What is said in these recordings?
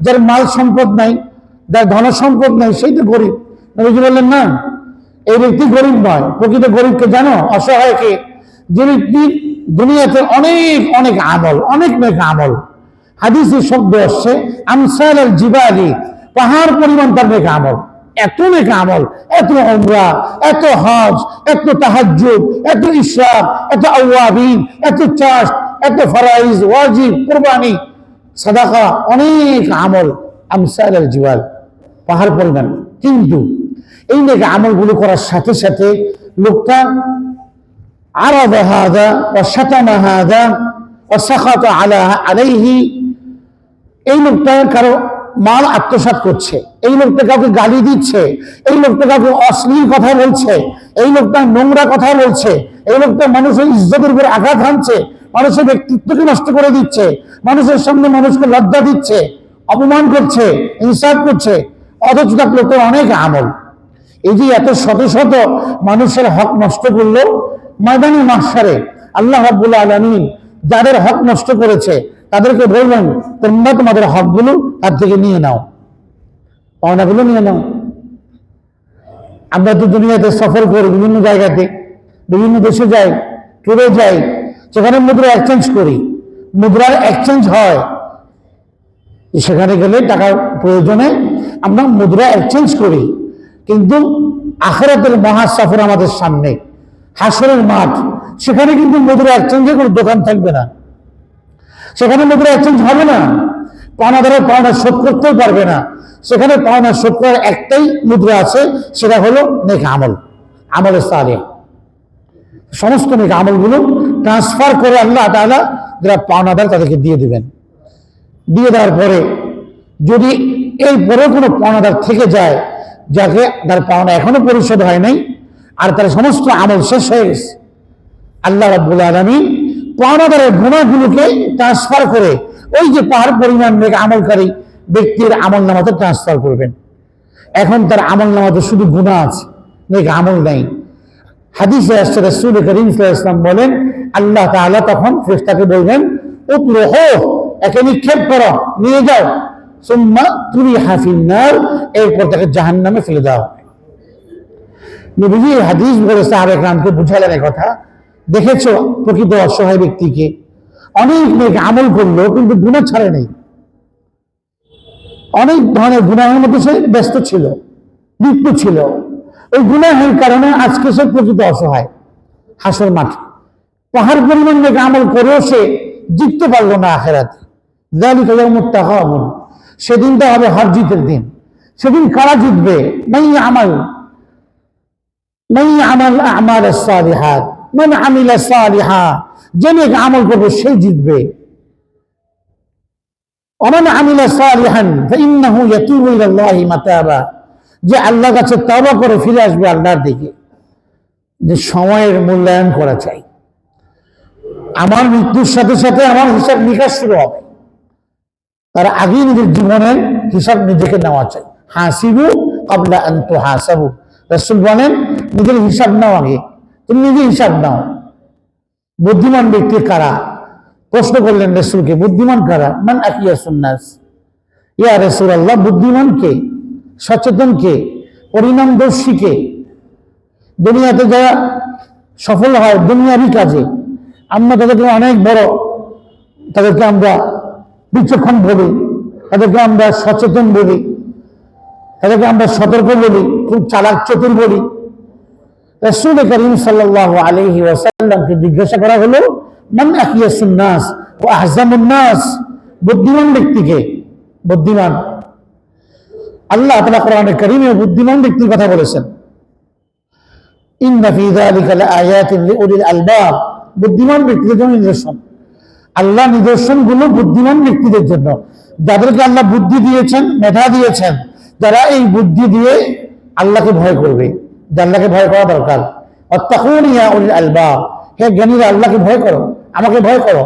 যার মাল সম্পদ নাই, যার ধন সম্পদ নাই, সেই তো গরিব। নবীজি বললেন না, এই ব্যক্তি গরিব নয়। প্রকৃত গরিবকে জানো, অসহায়কে, যে ব্যক্তি দুনিয়াতে অনেক অনেক আমল, অনেক নেক আমল, হাদিসে শব্দ আসছে আমসাল আল জিবালি, পাহাড় পরিমাণ তার নেক আমল, এত নেক আমল, এত উমরা, এত হজ, এত তাহাজ্জুদ, এত ইশরাক, এত আওয়াবিন, এত চাষ, এত ফরাইজ, ওয়াজিব, কুরবানি, সাদাকা, অনেক আমল, আমসাল আল জিবাল, পাহাড় পরিমাণ। কিন্তু এই নেক আমলগুলো করার সাথে সাথে লোকটা আরাদা হাদা ওয়া শাতামা হাদা ওয়া সাখাতা আলাইহি, এই লোকটা কারো মাল আত্মসাৎ করছে, এই লোকটা কাউকে গালি দিচ্ছে, এই লোকটা কাউকে অশ্লীল কথা বলছে, এই লোকটা নোংরা কথা বলছে, এই লোকটা মানুষের ইজ্জতের উপর আঘাত হানছে, মানুষের ব্যক্তিত্বকে নষ্ট করে দিচ্ছে, মানুষের সামনে মানুষকে লজ্জা দিচ্ছে, অপমান করছে, ইনসাফ করছে, অথচ তার লোকটার অনেক আমল। এই যে এত শত শত মানুষের হক নষ্ট করলো, ময়দানে মাহশারে আল্লাহ রাব্বুল আলামিন যাদের হক নষ্ট করেছে তাদেরকে বলবেন, তোমরা তোমাদের হকগুলো তার থেকে নিয়ে নাও, পাওনাগুলো নিয়ে নাও। আমরা তো দুনিয়াতে সফর করি, বিভিন্ন জায়গাতে, বিভিন্ন দেশে যাই, ট্যুরে যাই, সেখানে মুদ্রা এক্সচেঞ্জ করি, মুদ্রার এক্সচেঞ্জ হয়। সেখানে গেলে টাকার প্রয়োজনে আমরা মুদ্রা এক্সচেঞ্জ করি। কিন্তু আখিরাতের মহা সফর আমাদের সামনে, হাসরের মাঠ, সেখানে কিন্তু মুদ্রা এক্সচেঞ্জের কোনো দোকান থাকবে না, সেখানে মুদ্রা এক্সচেঞ্জ হবে না, পাওনাদারের পাওনা শোধ করতেও পারবে না। সেখানে পাওনা শোধ করার একটাই মুদ্রা আছে, সেটা হলো নেক আমল, আমলে সালেহ। সমস্ত নেক আমলগুলো ট্রান্সফার করে আল্লাহ তাআলা যারা পাওনাদার তাদেরকে দিয়ে দিবেন। দিয়ে দেওয়ার পরে যদি এই পরে কোনো পাওনাদার থেকে যায়, যাকে তার পাওনা এখনো পরিশোধ হয় নাই, আর তার সমস্ত আমল শেষ হয়ে গেছে, আল্লাহ রাব্বুল আলামিন পাওনাদারের গুনাহগুলোকে ট্রান্সফার করে ওই যে পাহাড় পরিমাণ নেক আমলকারী ব্যক্তির আমল নামাতে ট্রান্সফার করবেন। এখন তার আমল নামাতে শুধু গুনাহ আছে, নেক আমল নাই। হাদিসে আসছে, রাসূল করিম সাল্লাল্লাহু আলাইহি ওয়াসাল্লাম বলেন, আল্লাহ তাআলা তখন ফেরেশতাকে বলবেন, উতরুহু, একে নিক্ষেপ করো, নিয়ে যাও, সুম্মা তুরিহা ফিন্নার, এরপর তাকে জাহান্নামে ফেলে দাও। নবীজি হাদিস বলে সাহাবা কেরামকে বুঝালেন এই কথা। দেখেছো প্রকৃত অসহায় ব্যক্তিকে অনেক নেক আমল করলো কিন্তু গুনাহ ছাড়ে নেই, অনেক ধরনের গুনাহের মধ্যে সে ব্যস্ত ছিল, লিপ্ত ছিল। ওই গুনাহের কারণে আজকে সে প্রকৃত অসহায়। হাসর মাঠ পাহাড় পরিমাণ নেক আমল করেও সে জিততে পারলো না আখিরাতে। যালিকা ইয়াউমুত তাগাবুন, সেদিনটা হবে হার জিতের দিন। সেদিন কারা জিতবে? মান আমাল আমাল সালিহাত, মান আমিলা সালিহা, যে নেক আমল করবে সেই জিতবে। ওমান আমিলা সালিহান ফাইন্নাহু ইয়াতুবু ইলাল্লাহি মাতাবা, যে আল্লাহর কাছে তওবা করে ফিরে আসবে আল্লাহর দিকে। যে সময়ের মূল্যায়ন করা চাই। আমার মৃত্যুর সাথে সাথে আমার হিসাব নিকাশ শুরু হবে, তার আগেই নিজের জীবনের হিসাব নিজেকে নেওয়া চাই। হাসিবু ক্বাবলা আন তুহাসাবু, রাসূল বলেন নিজের হিসাব নাও আগে, তুমি নিজে হিসাব নাও। বুদ্ধিমান ব্যক্তি কারা? প্রশ্ন করলেন রাসূলকে, বুদ্ধিমান কারা? মান আকিয়াসুন নাস, ইয়া রাসূলুল্লাহ, বুদ্ধিমান কে, সচেতন কে, পরিণামদর্শী কে? দুনিয়াতে যারা সফল হয় দুনিয়াবি কাজে, আমরা তাদেরকে অনেক বড়, তাদেরকে আমরা বিচক্ষণ বলি, তাদেরকে আমরা সচেতন বলি, তাদেরকে আমরা সতর্ক বলি, খুব চালাক চতুর বলি। রাসূল করিম সাল্লাল্লাহু আলাইহি ওয়াসাল্লামকে জিজ্ঞাসা করা হলো, মান আকিয়াসুন নাস ওয়া আহজামুন নাস, বুদ্ধিমান ব্যক্তিকে? বুদ্ধিমান আল্লাহ তাআলা কোরআনে কারীমে বুদ্ধিমান ব্যক্তির কথা বলেছেন, ইন্না ফী যালিকা লাআয়াতিন লিউলিল আলবাব, বুদ্ধিমান ব্যক্তিদের জন্য নিদর্শন। আল্লাহ নিদর্শনগুলো বুদ্ধিমান ব্যক্তিদের জন্য, যাদেরকে আল্লাহ বুদ্ধি দিয়েছেন, মেধা দিয়েছেন, যারা এই বুদ্ধি দিয়ে আল্লাহকে ভয় করবে। আল্লাহকে ভয় করা দরকার। ওয়াত্তাকুন ইয়া উলিল আলবাব, হে জ্ঞানীরা আল্লাহকে ভয় করো, আমাকে ভয় করো।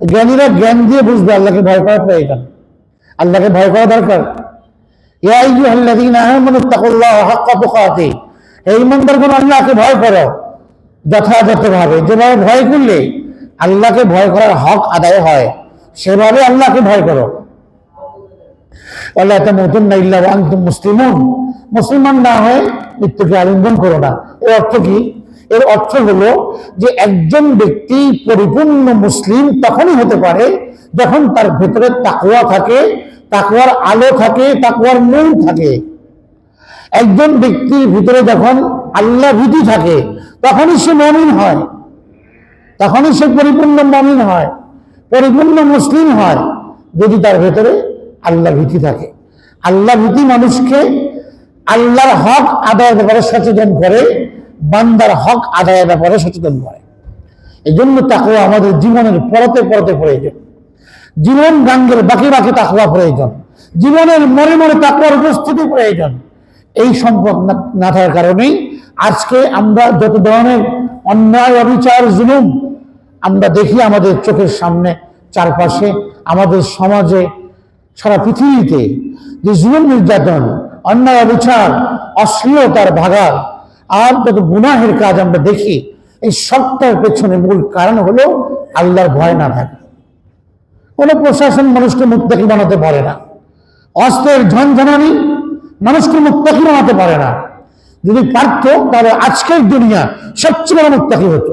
জ্ঞানীরা জ্ঞান দিয়ে বুঝবে আল্লাহকে ভয় করা প্রয়োজন, আল্লাহকে ভয় করা দরকার। ইয়া আইয়ুহাল্লাযীনা আমানুত্তাকুল্লাহা হাক্কা তুকাতিহি, এই ইমানদারগণ আল্লাহকে ভয় করো যথাযথভাবে। যেভাবে ভয় করলে আল্লাহকে ভয় করার হক আদায় হয়, সেভাবে আল্লাহকে ভয় করো। আল্লাহ তামুতুন্না ইল্লা ওয়া আনতুম মুসলিমুন, মুসলমান না হয়ে মৃত্যুকে আলিঙ্গন করো না। এর অর্থ কি? এর অর্থ হলো যে একজন ব্যক্তি পরিপূর্ণ মুসলিম তখনই হতে পারে যখন তার ভেতরে তাকওয়া থাকে, তাকওয়ার আলো থাকে, তাকওয়ার নূর থাকে। একজন ব্যক্তির ভিতরে যখন আল্লাহ ভীতি থাকে তখনই সে মুমিন হয়, তখনই সে পরিপূর্ণ মুমিন হয়, পরিপূর্ণ মুসলিম হয়, যদি তার ভেতরে আল্লাহ ভীতি থাকে। আল্লাহ ভীতি মানুষকে আল্লাহর হক আদায়ের ব্যাপারে সচেতন করে, বান্দার হক আদায়ের ব্যাপারে সচেতন করে। এই জন্য তাকওয়া আমাদের জীবনের পরতে পরতে প্রয়োজন, জীবন গাঙ্গের বাকি বাকি তাকওয়া প্রয়োজন, জীবনের মনে মনে তাকওয়ার উপস্থিতি প্রয়োজন। এই সম্পদ না থাকার কারণেই আজকে আমরা যত ধরনের অন্যায়, অবিচার, জুলুম আমরা দেখি আমাদের চোখের সামনে, চারপাশে, আমাদের সমাজে, সারা পৃথিবীতে যে জুলুম, নির্যাতন, অন্যায়, অবিচার, অশ্লীলতার ভাগার আর যত গুনাহের কাজ আমরা দেখি, এই সবটার পেছনে মূল কারণ হলো আল্লাহর ভয় না থাকা। কোনো প্রশাসন মানুষকে মুত্তাকি বানাতে পারে না, অস্ত্রের ঝনঝনানি মানুষকে মুত্তাকি বানাতে পারে না। যদি পারত তাহলে আজকের দুনিয়া সবচেয়ে বড় মুত্তাকি হতো।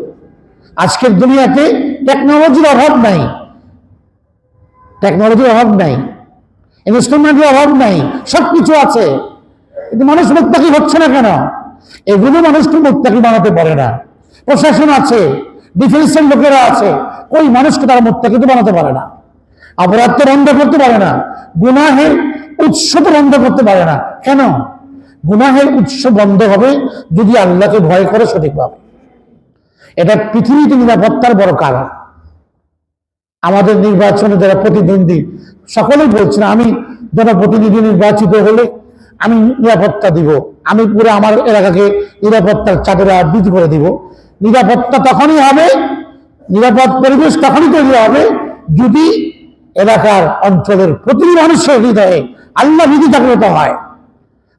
আজকের দুনিয়াতে টেকনোলজির অভাব নাই, টেকনোলজির অভাব নাই, ইনস্ট্রুমেন্টের অভাব নাই, সবকিছু আছে, কিন্তু মানুষ মুত্তাকি হচ্ছে না কেন? এগুলো মানুষকে মুত্তাকি বানাতে পারে না। প্রশাসন আছে, ডিফেন্সের লোকেরা আছে, ওই মানুষকে তারা মুত্তাকি তো বানাতে পারে না। অপরাধ তো বন্ধ করতে পারে না, গুনাহের উৎস তো বন্ধ করতে পারে না। কেন? গুনাহের উৎস বন্ধ হবে যদি আল্লাহকে ভয় করে সঠিকভাবে। এটা পৃথিবীতে নিরাপত্তার বড় কারণ। আমাদের নির্বাচনে যারা প্রতিদ্বন্দ্বী সকলেই বলছেন, আমি জনপ্রতিনিধি নির্বাচিত হলে আমি নিরাপত্তা দিব, আমি পুরো আমার এলাকাকে নিরাপত্তার চাদরে আবৃত করে দিব। নিরাপত্তা তখনই হবে, নিরাপদ পরিবেশ তখনই তৈরি হবে যদি এলাকার অঞ্চলের প্রতিটি মানুষের হৃদয়ে আল্লাহ ভীতি জাগ্রত হয়,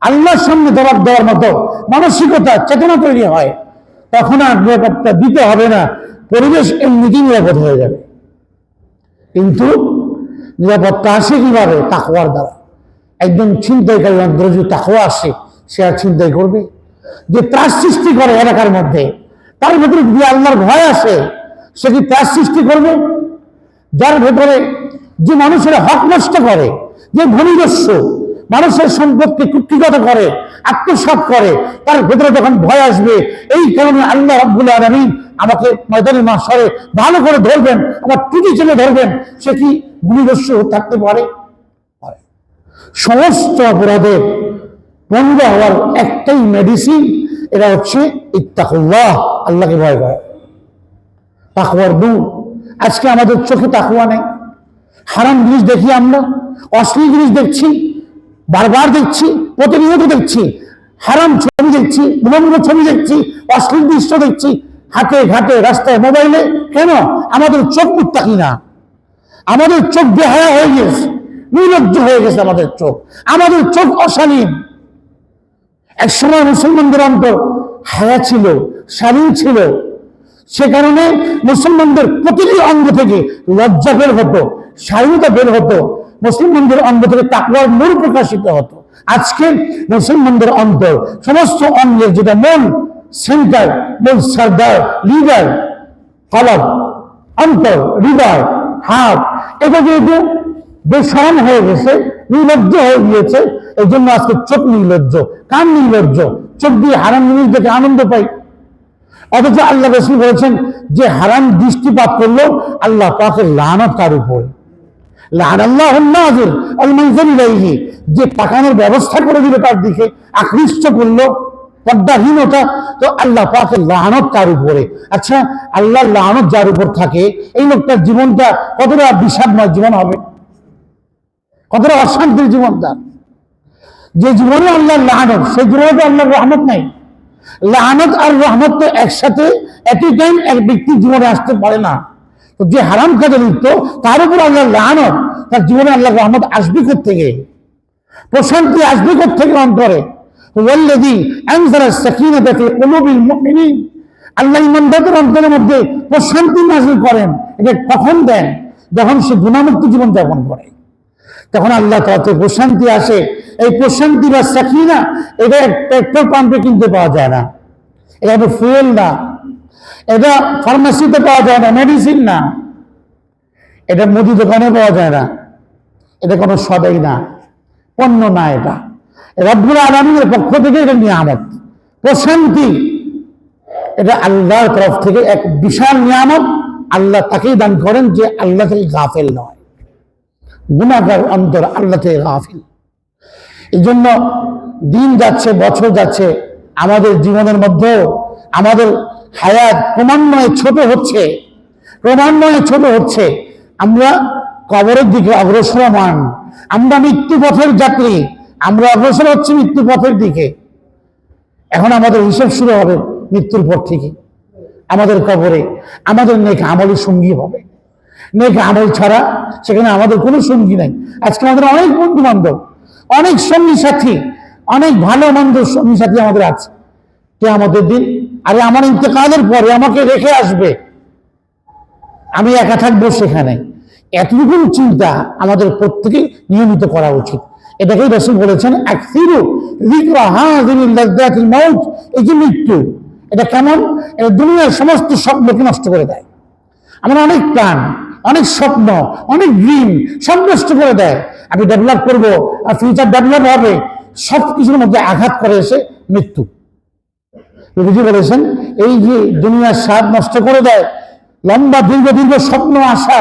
আল্লাহর সামনে জবাব দেওয়ার মতো মানসিকতা, চেতনা তৈরি হয়। তখন আর নিরাপত্তা দিতে হবে না, পরিবেশ এমনিতেই নিরাপদ হয়ে যাবে। কিন্তু নিরাপত্তা আসে কিভাবে? তাকওয়ার দ্বারা। একজন ছিনতাইকারী অন্তরে যদি তাকওয়া আসে, সে আর ছিনতাই করবে? যে ত্রাস সৃষ্টি করে এলাকার মধ্যে, তার ভেতরে যদি আল্লাহর ভয় আসে, সে কি ত্রাস সৃষ্টি করবে? যার ভেতরে যে মানুষের হক নষ্ট করে, যে ভূমিদস্যু মানুষের সম্পদকে কুক্ষিগত করে, আত্মসাৎ করে, তার ভেতরে যখন ভয় আসবে, এই কারণে আল্লাহ রাব্বুল আলামিন আমাকে ময়দানে মাহশরে ভালো করে ধরবেন, আমার টুটি চেলে ধরবেন, সে কি ভূমিদস্যু থাকতে পারে? সমস্ত অপরাধের বন্ধ হওয়ার একটাই মেডিসিন, এটা হচ্ছে ইত্তাকুল্লাহ, আল্লাহকে ভয় করা, তাকওয়ার নূর। আজকে আমাদের চোখে তাকওয়া নেই, হারাম জিনিস দেখি আমরা, অশ্লীল জিনিস দেখছি, বারবার দেখছি, প্রতিনিয়ত দেখছি, হারাম ছবি দেখছি, বিনম্র ছবি দেখছি, অশ্লীল দৃশ্য দেখছি, হাতে ঘাটে, রাস্তায়, মোবাইলে। কেন? আমাদের চোখ মুত্তাকি না, আমাদের চোখ বেহায়া হয়ে গেছে, নির্লজ্জ হয়ে গেছে আমাদের চোখ, আমাদের চোখ অশালীন। একসময় মুসলমানদের অন্তর হায়া ছিল, শালীন ছিল, সে কারণে মুসলমানদের প্রতিটি অঙ্গ থেকে লজ্জা বের হতো, শালীনতা বের হতো, মুসলমানদের অঙ্গ থেকে তাকওয়ার নূর প্রকাশিত হতো। আজকে মুসলমানদের অন্তর, সমস্ত অঙ্গের যেটা মূল সেন্টার, মূল সর্দার, লিডার, কলব, অন্তর, হৃদয়, হাত, এটা যেহেতু বেশরম হয়ে গেছে, নির্লজ্জ হয়ে গিয়েছে, এই জন্য আজকে চোখ নির্লজ্জ, কান নির্লজ্জ, চোখ দিয়ে হারাম জিনিস দেখে আনন্দ পাই। অথচ আল্লাহ রাসূল বলেছেন যে হারাম দৃষ্টিপাত করলো আল্লাহ পাকের লানত তার উপরে। লানাল্লাহুন নাযির আল মানজির ইলাইহি, যে তাকানোর ব্যবস্থা করে দিল তার দিকে, আকৃষ্ট করলো, পর্দাহীনতা, তো আল্লাহ পাকের লানত তার উপরে। আচ্ছা, আল্লাহর লানত যার উপর থাকে, এই লোকটার জীবনটা কতটা বিষাদময় জীবন হবে, কতটা অশান্তির জীবন তার। যে জীবনে আল্লাহর লানত, সেই জীবনে তো আল্লাহর রহমত নাই। লানত আর রহমত তো একসাথে একই টাইম এক ব্যক্তির জীবনে আসতে পারে না। তো যে হারাম কাজে লিপ্ত, তার উপর আল্লাহর লানত, তার জীবনে আল্লাহর রহমত আসবে কোত্থেকে? প্রশান্তি আসবে কোত্থেকে অন্তরে? ওয়াল্লাযী আনজালা সাকিনাতা ফি কুলুবিল মুমিনিন, আল্লাহ ঈমানদারদের অন্তরের মধ্যে প্রশান্তি নাযিল করেন। এটা কখন দেন? যখন সে গুণামুক্ত জীবন যাপন করে, তখন আল্লাহ তাআলাতে প্রশান্তি আসে। এই প্রশান্তি বা সাকিনা এটা পেট্রোল পাম্পে কিনতে পাওয়া যায় না, এটা ফুয়েল না, এটা ফার্মাসিতে পাওয়া যায় না, মেডিসিন না, এটা মুদি দোকানে পাওয়া যায় না, এটা কোনো সদাই না, পণ্য না, এটা রব্বুল আলামিনের পক্ষ থেকে এটা নিয়ামত, প্রশান্তি। এটা আল্লাহর তরফ থেকে এক বিশাল নিয়ামত। আল্লাহ তাকেই দান করেন যে আল্লাহ থেকে গাফেল নয়, গুনাহগার অন্তর আল্লাহ থেকে গাফিল। এই জন্য দিন যাচ্ছে, বছর যাচ্ছে, আমাদের জীবনের মধ্যে আমাদের হায়াত ক্রমান্বয়ে ছোট হচ্ছে, ক্রমান্বয়ে ছোট হচ্ছে। আমরা কবরের দিকে অগ্রসরমান, আমরা মৃত্যু পথের যাত্রী, আমরা অগ্রসর হচ্ছি মৃত্যু পথের দিকে। এখন আমাদের হিসাব শুরু হবে মৃত্যুর পর থেকে। আমাদের কবরে আমাদের নেক আমলের সঙ্গী হবে, নেক আমল ছাড়া সেখানে আমাদের কোনো সঙ্গী নাই। আজকে আমাদের অনেক বন্ধু বান্ধব, অনেক সঙ্গী সাথী, অনেক ভালো মন্দ সঙ্গী সাথী আমাদের আছে। কিয়ামতের দিন, আরে আমার ইন্তেকালের পরে আমাকে রেখে আসবে, আমি একা থাকবো সেখানে। এতটুকু চিন্তা আমাদের প্রত্যেকে নিয়মিত করা উচিত। এটাকেই রাসূল বলেছেন আকসিরু যিকরা হাযিহিল লাযযাতিল মাউত। এই যে মৃত্যু, এটা কেমন? এটা দুনিয়ার সমস্ত স্বপ্নকে নষ্ট করে দেয়। আমার অনেক প্ল্যান, অনেক স্বপ্ন, অনেক ড্রিম সব নষ্ট করে দেয়। আমি ডেভেলপ করবো, আর ফিউচার ডেভেলপ হবে, সব কিছুর মধ্যে আঘাত করে এসে মৃত্যু। নবীজি বলেছেন এই যে দুনিয়ার স্বাদ নষ্ট করে দেয়, লম্বা দীর্ঘ দীর্ঘ স্বপ্ন আশা,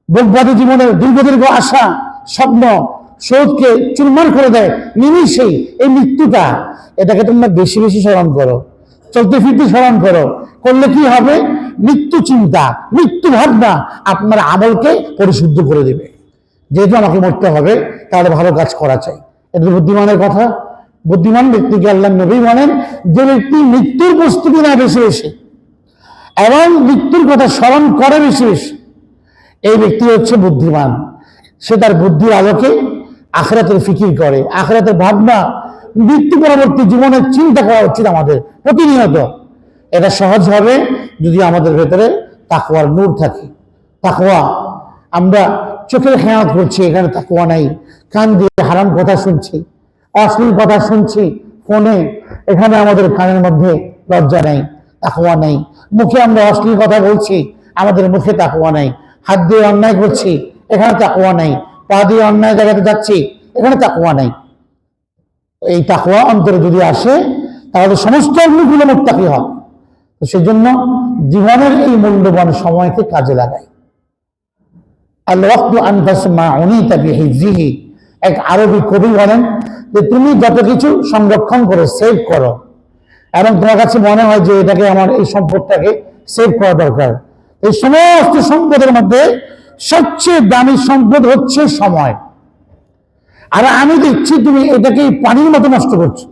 ভোগবাদী জীবনের দীর্ঘ দীর্ঘ আশা স্বপ্ন সৌধকে চুরমার করে দেয় নিমিষেই। এই মৃত্যুটা, এটাকে তোমরা বেশি বেশি স্মরণ করো, চলতে ফিরতে স্মরণ করো। করলে কি হবে? মৃত্যু চিন্তা, মৃত্যু ভাবনা আপনার আমলকে পরিশুদ্ধ করে দেবে। যেহেতু আমাকে মরতে হবে, তাহলে ভালো কাজ করা চাই। এটা বুদ্ধিমানের কথা। বুদ্ধিমান ব্যক্তিকে আল্লাহ নবী বলেন যে ব্যক্তি মৃত্যুর প্রস্তুতি নেয় বেশি বেশি এবং মৃত্যুর কথা স্মরণ করে বেশি বেশি, এই ব্যক্তি হচ্ছে বুদ্ধিমান। সে তার বুদ্ধির আলোকে আখিরাতের ফিকির করে, আখিরাতের ভাবনা, মৃত্যু পরবর্তী জীবনের চিন্তা করা উচিত আমাদের প্রতিনিয়ত। এটা সহজ হবে যদি আমাদের ভেতরে তাকওয়ার নূর থাকে। তাকওয়া, আমরা চোখের খেয়াল করছি, এখানে তাকওয়া নাই। কান দিয়ে হারাম কথা শুনছি, অশ্লীল কথা শুনছি ফোনে, এখানে আমাদের কানের মধ্যে লজ্জা নাই, তাকওয়া নাই। মুখে আমরা অশ্লীল কথা বলছি, আমাদের মুখে তাকওয়া নাই। হাত দিয়ে অন্যায় করছি, এখানে তাকওয়া নাই। পা দিয়ে অন্যায় জায়গাতে যাচ্ছি, এখানে তাকওয়া নাই। এই তাকওয়া অন্তরে যদি আসে, তাহলে সমস্ত অগ্নিগুলো মুত্তাকি হবে। তো সেই জন্য জীবনের এই মূল্যবান সময়কে কাজে লাগাই। আল ওয়াক্তু আন তাসমাউনিতা বিহিজিহি। এক আরবি কবি বলেন যে তুমি যত কিছু সংরক্ষণ করে সেভ করো, এবং তোমার কাছে মনে হয় যে এটাকে আমার এই সম্পদটাকে সেভ করা দরকার, এই সমস্ত সম্পদের মধ্যে সবচেয়ে দামি সম্পদ হচ্ছে সময়। আর আমি দেখছি তুমি এটাকে পানির মতো নষ্ট করছো,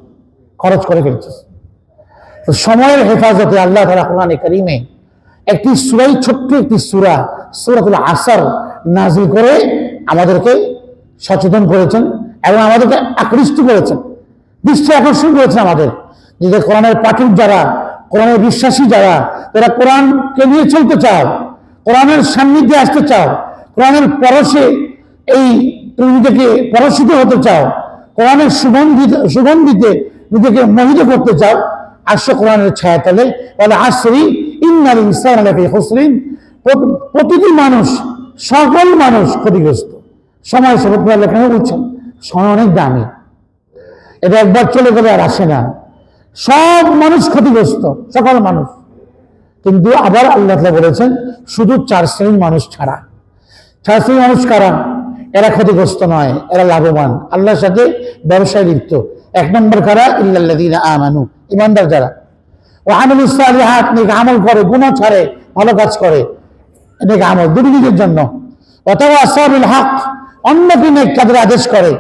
খরচ করে ফেলছো। তো সময়ের হেফাজতে আল্লাহ তাআলা কোরআনে কারীমে একটি সূরা, ছোট্ট একটি সূরা, সূরাতুল আসর নাযিল করে আমাদেরকে সচেতন করেছেন এবং আমাদেরকে আকৃষ্ট করেছেন, দৃষ্টি আকর্ষণ করেছেন আমাদের। যে কোরআনের পাঠক যারা, কোরআনের বিশ্বাসী যারা, তারা কোরআনকে নিয়ে চলতে চাও, কোরআনের সান্নিধ্যে আসতে চাও, কোরআনের পরশে এই তুমি নিজেকে পরশিত হতে চাও, কোরআনের সুগন্ধিতে নিজেকে মোহিত করতে চাও, আসো কোরআনের ছায়াতলে। বলে আসরি ইন্নাল ইনসানা লাফি খুসরিন। প্রতিটি মানুষ, সকল মানুষ ক্ষতিগ্রস্ত। সময় সবকরা লেখানো বলছেন সময় অনেক দামি, এটা একবার চলে গেলে আর আসে না। সব মানুষ ক্ষতিগ্রস্ত, সকল মানুষ। কিন্তু আবার আল্লাহ তাআলা বলেছেন শুধু 4 শ্রেণীর মানুষ ছাড়া। 4 শ্রেণীর মানুষ কারা? এরা ক্ষতিগ্রস্ত নয়, এরা লাভবান, আল্লাহর সাথে ব্যবসায় লিপ্ত। 1 নম্বর কারা? ইল্লাল্লাযীনা আমানু, ঈমানদার যারা। ওয়া আমিলুস সালিহাত, নেক আমল করে, গুনাহ ছাড়ে, ভালো কাজ করে, নেক আমল দুটি নিজের জন্য। ওয়া তাওয়াসাউ বিল হক, অন্যকে নেক কাজের আদেশ করে,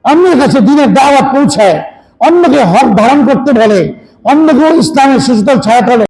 অন্যের কাছে দ্বীনের দাওয়াত পৌঁছায়, অন্যকে হক ধারণ করতে বলে, অন্যকে ইসলামের সুশীতল ছায়াতলে